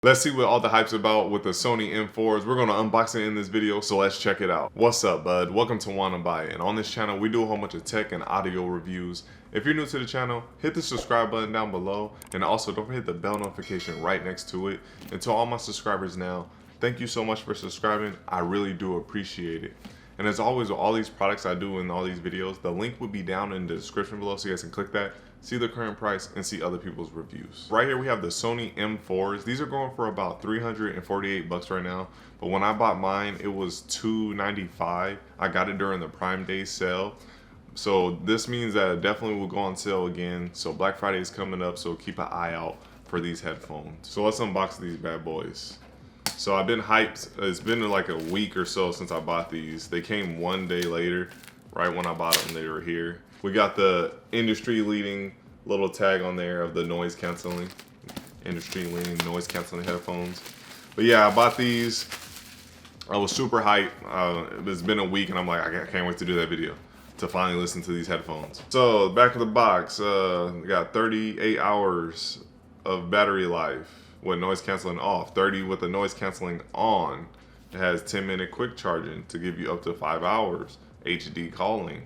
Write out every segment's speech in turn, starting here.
Let's see what all the hype's about with the Sony M4s. We're gonna unbox it in this video, so let's check it out. What's up, bud? Welcome to Wanna Buy It. And on this channel, we do a whole bunch of tech and audio reviews. If you're new to the channel, hit the subscribe button down below, and also don't forget the bell notification right next to it. And to all my subscribers now, thank you so much for subscribing. I really do appreciate it. And as always, with all these products I do in all these videos, the link will be down in the description below so you guys can click that, see the current price, and see other people's reviews. Right here we have the Sony M4s. These are going for about 348 bucks right now, but when I bought mine, it was $295. I got it during the Prime Day sale. So this means that it definitely will go on sale again. So Black Friday is coming up, so keep an eye out for these headphones. So let's unbox these bad boys. So I've been hyped. It's been like a week or so since I bought these. They came one day later. Right when I bought them, they were here. We got the industry leading little tag on there of the noise canceling, industry leading noise canceling headphones. But yeah, I bought these. I was super hyped. It's been a week and I'm like, I can't wait to do that video, to finally listen to these headphones. So back of the box, we got 38 hours of battery life with noise canceling off, 30 with the noise canceling on. It has 10-minute quick charging to give you up to 5 hours. HD calling.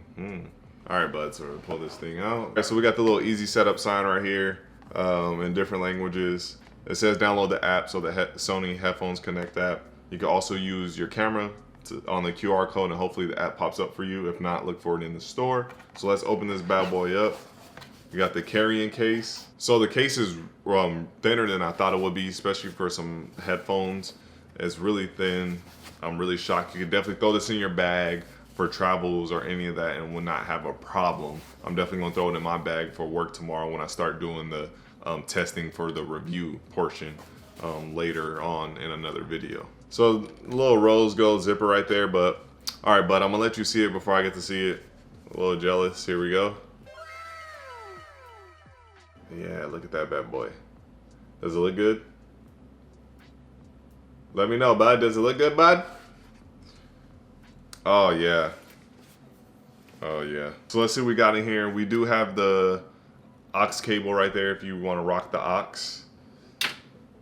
All right, bud, so we'll pull this thing out. All right, so we got the little easy setup sign right here in different languages. It says download the app, so the Sony Headphones Connect app. You can also use your camera on the QR code and hopefully the app pops up for you. If not, look for it in the store. So let's open this bad boy up. You got the carrying case. So the case is thinner than I thought it would be, especially for some headphones. It's really thin. I'm really shocked. You could definitely throw this in your bag for travels or any of that and will not have a problem. I'm definitely gonna throw it in my bag for work tomorrow when I start doing the testing for the review portion later on in another video. So little rose gold zipper right there, but all right, bud, I'm gonna let you see it before I get to see it. A little jealous, here we go. Yeah, look at that bad boy. Does it look good? Let me know, bud. Does it look good, bud? Oh, yeah. Oh, yeah. So let's see what we got in here. We do have the aux cable right there if you want to rock the aux.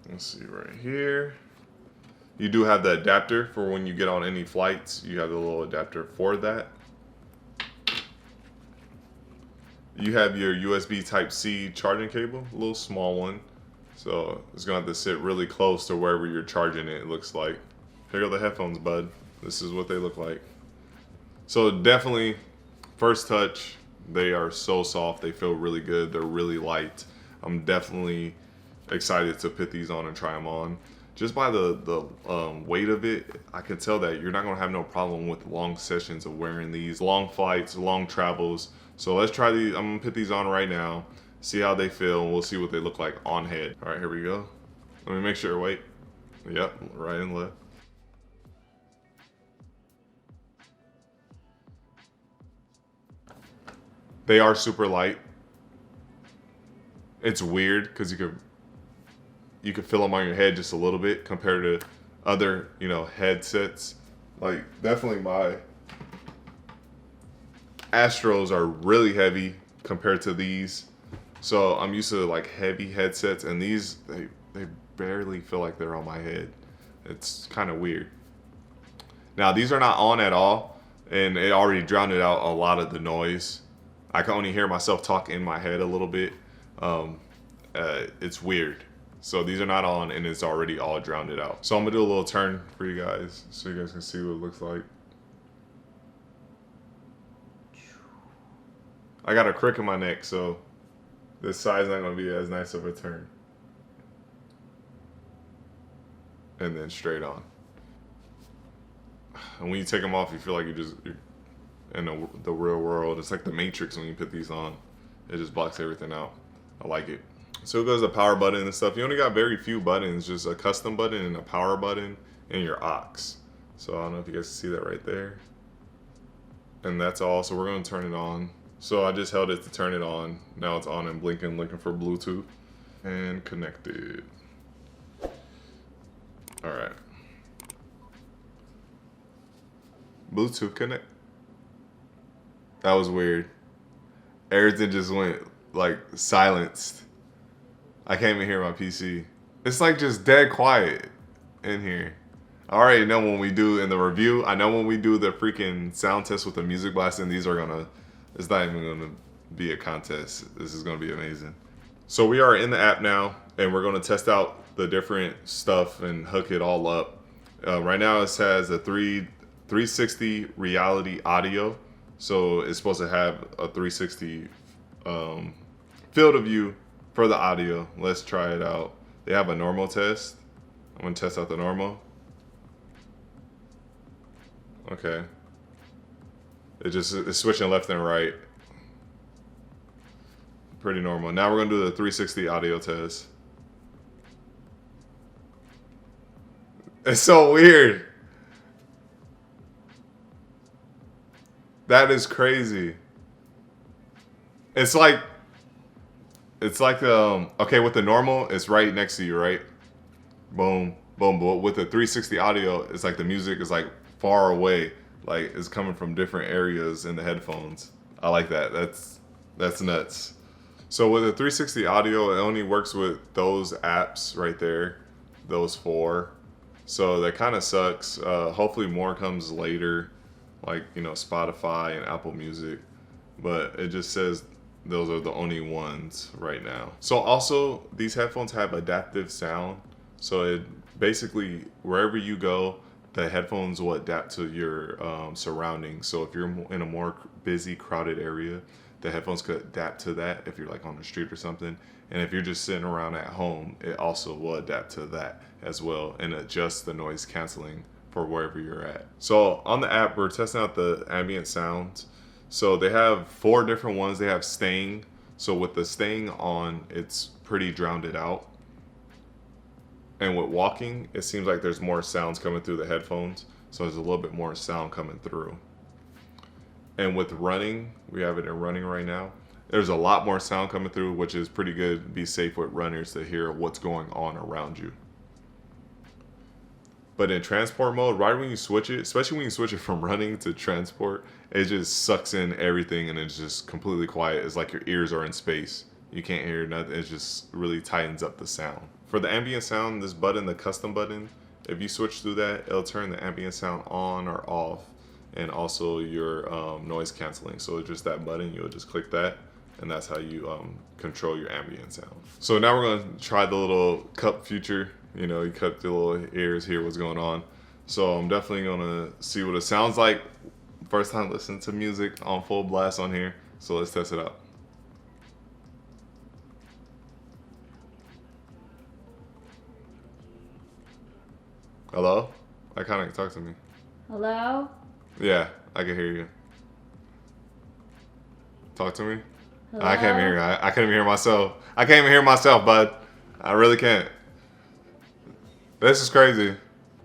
Let's see right here. You do have the adapter for when you get on any flights. You have the little adapter for that. You have your USB Type-C charging cable, a little small one. So it's gonna have to sit really close to wherever you're charging it looks like. Here go the headphones, bud. This is what they look like. So definitely, first touch, they are so soft. They feel really good. They're really light. I'm definitely excited to put these on and try them on. Just by the weight of it, I can tell that you're not gonna have no problem with long sessions of wearing these, long flights, long travels. So let's try these. I'm gonna put these on right now, see how they feel, and we'll see what they look like on head. All right, here we go. Let me make sure, wait. Yep, right and left. They are super light. It's weird because you could feel them on your head just a little bit compared to other, headsets. Like definitely my Astros are really heavy compared to these. So I'm used to like heavy headsets, and these, they barely feel like they're on my head. It's kind of weird. Now these are not on at all, and it already drowned out a lot of the noise. I can only hear myself talk in my head a little bit. It's weird. So these are not on, and it's already all drowned it out. So I'm gonna do a little turn for you guys so you guys can see what it looks like. I got a crick in my neck, so this side's not gonna be as nice of a turn. And then straight on. And when you take them off, you feel like you're in the real world. It's like the Matrix when you put these on. It just blocks everything out. I like it. So it goes the power button and stuff. You only got very few buttons, just a custom button and a power button and your aux. So I don't know if you guys can see that right there. And that's all. So we're gonna turn it on. So I just held it to turn it on. Now it's on and blinking, looking for Bluetooth. And connected. All right. Bluetooth connect. That was weird. Everything just went like silenced. I can't even hear my PC. It's like just dead quiet in here. I already know when we do in the review. I know when we do the freaking sound test with the music blasting, these are gonna. It's not even gonna be a contest. This is gonna be amazing. So we are in the app now, and we're gonna test out the different stuff and hook it all up. Right now, it has a 360 reality audio, so it's supposed to have a 360 field of view for the audio. Let's try it out. They have a normal test. I'm gonna test out the normal. Okay. It's switching left and right. Pretty normal. Now we're gonna do the 360 audio test. It's so weird. That is crazy. It's like okay, with the normal, it's right next to you, right? Boom, boom, boom. With the 360 audio, it's like the music is like far away, like it's coming from different areas in the headphones. I like that. That's nuts. So with the 360 audio, it only works with those apps right there, those four. So that kind of sucks. Hopefully more comes later, like, you know, Spotify and Apple Music. But it just says those are the only ones right now. So also, these headphones have adaptive sound. So it basically, wherever you go, the headphones will adapt to your surroundings. So if you're in a more busy, crowded area, the headphones could adapt to that if you're like on the street or something. And if you're just sitting around at home, it also will adapt to that as well and adjust the noise canceling for wherever you're at. So on the app, we're testing out the ambient sounds. So they have 4 different ones. They have staying. So with the staying on, it's pretty drowned it out. And with walking, it seems like there's more sounds coming through the headphones. So there's a little bit more sound coming through. And with running, we have it in running right now. There's a lot more sound coming through, which is pretty good. Be safe with runners to hear what's going on around you. But in transport mode, right when you switch it, especially when you switch it from running to transport, it just sucks in everything and it's just completely quiet. It's like your ears are in space. You can't hear nothing. It just really tightens up the sound. For the ambient sound, this button, the custom button, if you switch through that, it'll turn the ambient sound on or off, and also your noise canceling. So it's just that button, you'll just click that, and that's how you control your ambient sound. So now we're gonna try the little cup feature. You know, you cut the little ears, hear what's going on. So I'm definitely gonna see what it sounds like. First time listening to music on full blast on here. So let's test it out. Hello? I kind of talk to me. Hello? Yeah, I can hear you. Talk to me. Hello? I can't even hear. I can't even hear myself. I can't even hear myself, bud. I really can't. This is crazy.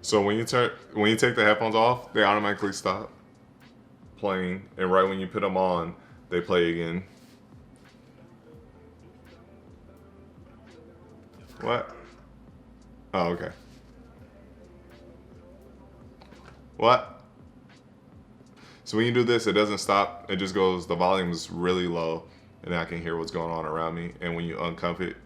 So when you take the headphones off, they automatically stop playing, and right when you put them on, they play again. What? Oh, okay. What? So when you do this, it doesn't stop. It just goes, the volume is really low, and I can hear what's going on around me. And when you uncuff it,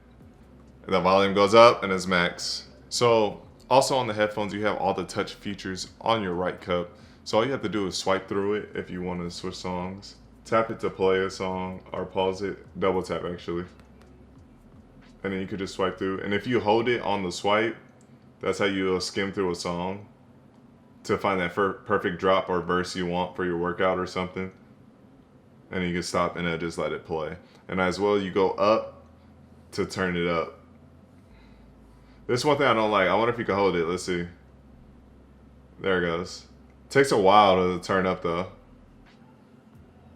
the volume goes up and it's max. So also on the headphones, you have all the touch features on your right cup. So all you have to do is swipe through it if you want to switch songs. Tap it to play a song or pause it. Double tap actually. And then you could just swipe through. And if you hold it on the swipe, that's how you skim through a song to find that perfect drop or verse you want for your workout or something. And you can stop and then just let it play. And as well, you go up to turn it up. This one thing I don't like. I wonder if you can hold it. Let's see. There it goes. Takes a while to turn up though.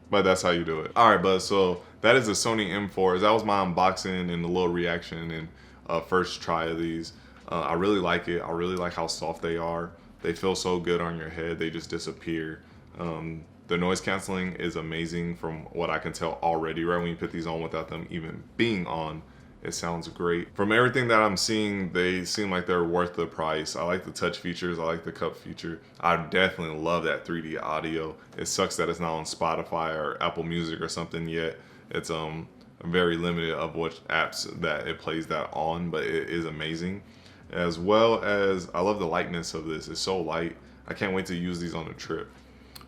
But that's how you do it. Alright, bud. So that is the Sony M4s. That was my unboxing and a little reaction and first try of these. I really like it. I really like how soft they are. They feel so good on your head. They just disappear. The noise canceling is amazing from what I can tell already. Right when you put these on without them even being on, it sounds great. From everything that I'm seeing, they seem like they're worth the price. I like the touch features. I like the cup feature. I definitely love that 3D audio. It sucks that it's not on Spotify or Apple Music or something yet. It's very limited of what apps that it plays that on, but it is amazing. As well as I love the lightness of this. It's so light. I can't wait to use these on a trip.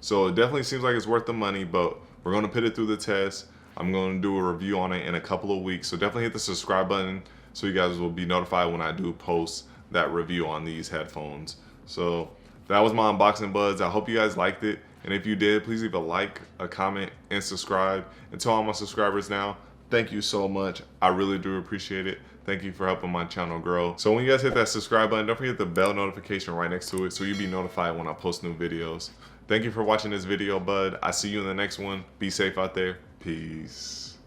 So it definitely seems like it's worth the money, but we're going to put it through the test. I'm going to do a review on it in a couple of weeks. So definitely hit the subscribe button so you guys will be notified when I do post that review on these headphones. So that was my unboxing, buds. I hope you guys liked it. And if you did, please leave a like, a comment, and subscribe. And to all my subscribers now, thank you so much. I really do appreciate it. Thank you for helping my channel grow. So when you guys hit that subscribe button, don't forget the bell notification right next to it so you'll be notified when I post new videos. Thank you for watching this video, bud. I see you in the next one. Be safe out there. Peace.